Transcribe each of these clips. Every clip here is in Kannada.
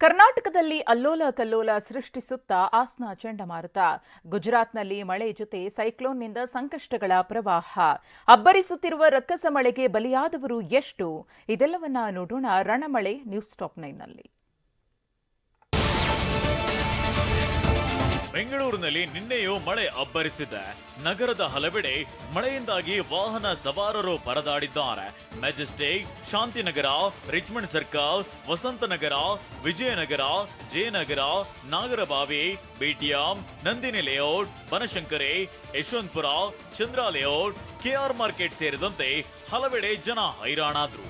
ಕರ್ನಾಟಕದಲ್ಲಿ ಅಲ್ಲೋಲ ಕಲ್ಲೋಲ ಸೃಷ್ಟಿಸುತ್ತಾ ಆಸ್ನಾ ಚಂಡಮಾರುತ. ಗುಜರಾತ್ನಲ್ಲಿ ಮಳೆ ಜೊತೆ ಸೈಕ್ಲೋನ್ನಿಂದ ಸಂಕಷ್ಟಗಳ ಪ್ರವಾಹ. ಅಬ್ಬರಿಸುತ್ತಿರುವ ರಕ್ಕಸ ಮಳೆಗೆ ಬಲಿಯಾದವರು ಎಷ್ಟು? ಇದೆಲ್ಲವನ್ನ ನೋಡೋಣ ರಣಮಳೆ ನ್ಯೂಸ್ ಟಾಪ್ 9ನಲ್ಲಿ. ಬೆಂಗಳೂರಿನಲ್ಲಿ ನಿನ್ನೆಯೂ ಮಳೆ ಅಬ್ಬರಿಸಿದೆ. ನಗರದ ಹಲವೆಡೆ ಮಳೆಯಿಂದಾಗಿ ವಾಹನ ಸವಾರರು ಪರದಾಡಿದ್ದಾರೆ. Majestic, Shantinagar, Richmond Circle, Vasanthanagar, Vijayanagar, Jayanagar, Nagarabhavi, BTM, Nandini Layout, Banashankari, Yeshwanthpur, Chandra Layout, KR Market ಸೇರಿದಂತೆ ಹಲವೆಡೆ ಜನ ಹೈರಾಣಾದ್ರು.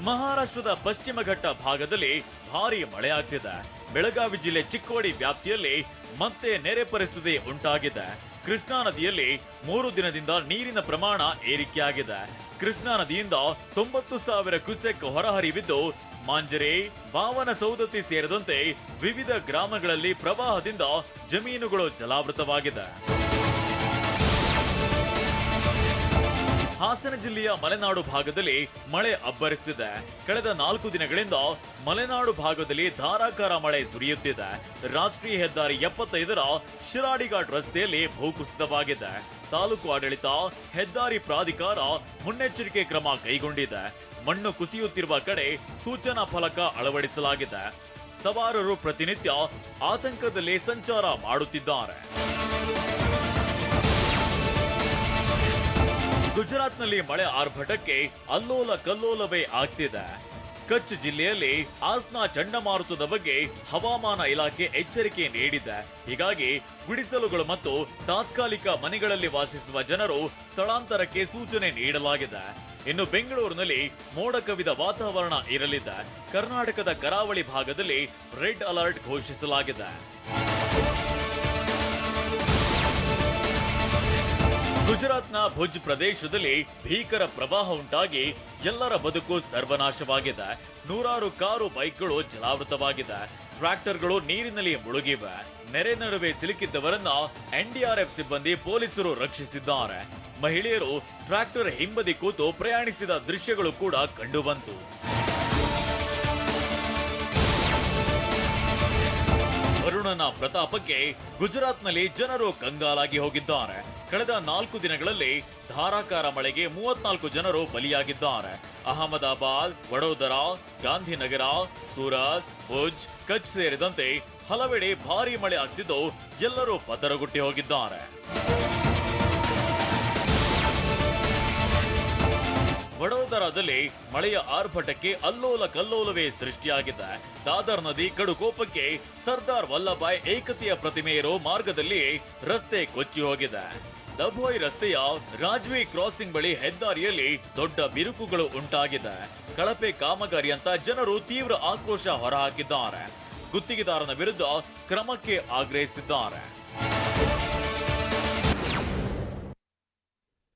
ಮಹಾರಾಷ್ಟ್ರದ ಪಶ್ಚಿಮ ಘಟ್ಟ ಭಾಗದಲ್ಲಿ ಭಾರೀ ಮಳೆಯಾಗ್ತಿದೆ. ಬೆಳಗಾವಿ ಜಿಲ್ಲೆ ಚಿಕ್ಕೋಡಿ ವ್ಯಾಪ್ತಿಯಲ್ಲಿ ಮತ್ತೆ ನೆರೆ ಪರಿಸ್ಥಿತಿ ಉಂಟಾಗಿದೆ. ಕೃಷ್ಣಾ ನದಿಯಲ್ಲಿ 3 ದಿನದಿಂದ ನೀರಿನ ಪ್ರಮಾಣ ಏರಿಕೆಯಾಗಿದೆ. ಕೃಷ್ಣಾ ನದಿಯಿಂದ 90,000 ಕ್ಯೂಸೆಕ್ ಹೊರಹರಿವಿದ್ದು ಮಾಂಜರಿ, ಬಾವನ ಸೌದತ್ತಿ ಸೇರಿದಂತೆ ವಿವಿಧ ಗ್ರಾಮಗಳಲ್ಲಿ ಪ್ರವಾಹದಿಂದ ಜಮೀನುಗಳು ಜಲಾವೃತವಾಗಿದೆ. ಹಾಸನ ಜಿಲ್ಲೆಯ ಮಲೆನಾಡು ಭಾಗದಲ್ಲಿ ಮಳೆ ಅಬ್ಬರಿಸುತ್ತಿದೆ. ಕಳೆದ 4 ದಿನಗಳಿಂದ ಮಲೆನಾಡು ಭಾಗದಲ್ಲಿ ಧಾರಾಕಾರ ಮಳೆ ಸುರಿಯುತ್ತಿದೆ. ರಾಷ್ಟ್ರೀಯ ಹೆದ್ದಾರಿ 75ರ ಶಿರಾಡಿಘಾಟ್ ರಸ್ತೆಯಲ್ಲಿ ಭೂಕುಸಿತವಾಗಿದೆ. ತಾಲೂಕು ಆಡಳಿತ, ಹೆದ್ದಾರಿ ಪ್ರಾಧಿಕಾರ ಮುನ್ನೆಚ್ಚರಿಕೆ ಕ್ರಮ ಕೈಗೊಂಡಿದೆ. ಮಣ್ಣು ಕುಸಿಯುತ್ತಿರುವ ಕಡೆ ಸೂಚನಾ ಫಲಕ ಅಳವಡಿಸಲಾಗಿದೆ. ಸವಾರರು ಪ್ರತಿನಿತ್ಯ ಆತಂಕದಲ್ಲಿ ಸಂಚಾರ ಮಾಡುತ್ತಿದ್ದಾರೆ. ಗುಜರಾತ್ನಲ್ಲಿ ಮಳೆ ಆರ್ಭಟಕ್ಕೆ ಅಲ್ಲೋಲ ಕಲ್ಲೋಲವೇ ಆಗ್ತಿದೆ. ಕಚ್ ಜಿಲ್ಲೆಯಲ್ಲಿ ಆಸ್ನಾ ಚಂಡಮಾರುತದ ಬಗ್ಗೆ ಹವಾಮಾನ ಇಲಾಖೆ ಎಚ್ಚರಿಕೆ ನೀಡಿದೆ. ಹೀಗಾಗಿ ಗುಡಿಸಲುಗಳು ಮತ್ತು ತಾತ್ಕಾಲಿಕ ಮನೆಗಳಲ್ಲಿ ವಾಸಿಸುವ ಜನರು ಸ್ಥಳಾಂತರಕ್ಕೆ ಸೂಚನೆ ನೀಡಲಾಗಿದೆ. ಇನ್ನು ಬೆಂಗಳೂರಿನಲ್ಲಿ ಮೋಡ ಕವಿದ ವಾತಾವರಣ ಇರಲಿದೆ. ಕರ್ನಾಟಕದ ಕರಾವಳಿ ಭಾಗದಲ್ಲಿ ರೆಡ್ ಅಲರ್ಟ್ ಘೋಷಿಸಲಾಗಿದೆ. ಗುಜರಾತ್ನ ಭುಜ್ ಪ್ರದೇಶದಲ್ಲಿ ಭೀಕರ ಪ್ರವಾಹ ಉಂಟಾಗಿ ಎಲ್ಲರ ಬದುಕು ಸರ್ವನಾಶವಾಗಿದೆ. 100 ಕಾರು, ಬೈಕ್ಗಳು ಜಲಾವೃತವಾಗಿದೆ. ಟ್ರ್ಯಾಕ್ಟರ್ಗಳು ನೀರಿನಲ್ಲಿ ಮುಳುಗಿವೆ. ನೆರೆ ನಡುವೆ ಸಿಲುಕಿದ್ದವರನ್ನ ಎನ್ಡಿಆರ್ಎಫ್ ಸಿಬ್ಬಂದಿ, ಪೊಲೀಸರು ರಕ್ಷಿಸಿದ್ದಾರೆ. ಮಹಿಳೆಯರು ಟ್ರ್ಯಾಕ್ಟರ್ ಹಿಂಬದಿ ಕೂತು ಪ್ರಯಾಣಿಸಿದ ದೃಶ್ಯಗಳು ಕೂಡ ಕಂಡುಬಂತು. ವರುಣನ ಪ್ರತಾಪಕ್ಕೆ ಗುಜರಾತ್ನಲ್ಲಿ ಜನರು ಕಂಗಾಲಾಗಿ ಹೋಗಿದ್ದಾರೆ. ಕಳೆದ 4 ದಿನಗಳಲ್ಲಿ ಧಾರಾಕಾರ ಮಳೆಗೆ 34 ಜನರು ಬಲಿಯಾಗಿದ್ದಾರೆ. ಅಹಮದಾಬಾದ್, ವಡೋದರಾ, ಗಾಂಧಿನಗರ, ಸೂರತ್, ಭುಜ್, ಕಚ್ ಸೇರಿದಂತೆ ಹಲವೆಡೆ ಭಾರೀ ಮಳೆ ಆಗ್ತಿದ್ದು ಎಲ್ಲರೂ ಪದರಗುಟ್ಟಿ ಹೋಗಿದ್ದಾರೆ. ವಡೋದರಾದಲ್ಲಿ ಮಳೆಯ ಆರ್ಭಟಕ್ಕೆ ಅಲ್ಲೋಲ ಕಲ್ಲೋಲವೇ ಸೃಷ್ಟಿಯಾಗಿದೆ. ದಾದರ್ ನದಿ ಕಡುಕೋಪಕ್ಕೆ ಸರ್ದಾರ್ ವಲ್ಲಭಾಯ್ ಏಕತೆಯ ಪ್ರತಿಮೆ ಇರೋ ಮಾರ್ಗದಲ್ಲಿ ರಸ್ತೆ ಕೊಚ್ಚಿ ಹೋಗಿದೆ. ದಭೋಯ್ ರಸ್ತೆಯ ರಾಜ್ವಿ ಕ್ರಾಸಿಂಗ್ ಬಳಿ ಹೆದ್ದಾರಿಯಲ್ಲಿ ದೊಡ್ಡ ಬಿರುಕುಗಳು ಉಂಟಾಗಿದೆ. ಕಳಪೆ ಕಾಮಗಾರಿ ಅಂತ ಜನರು ತೀವ್ರ ಆಕ್ರೋಶ ಹೊರಹಾಕಿದ್ದಾರೆ. ಗುತ್ತಿಗೆದಾರನ ವಿರುದ್ಧ ಕ್ರಮಕ್ಕೆ ಆಗ್ರಹಿಸಿದ್ದಾರೆ.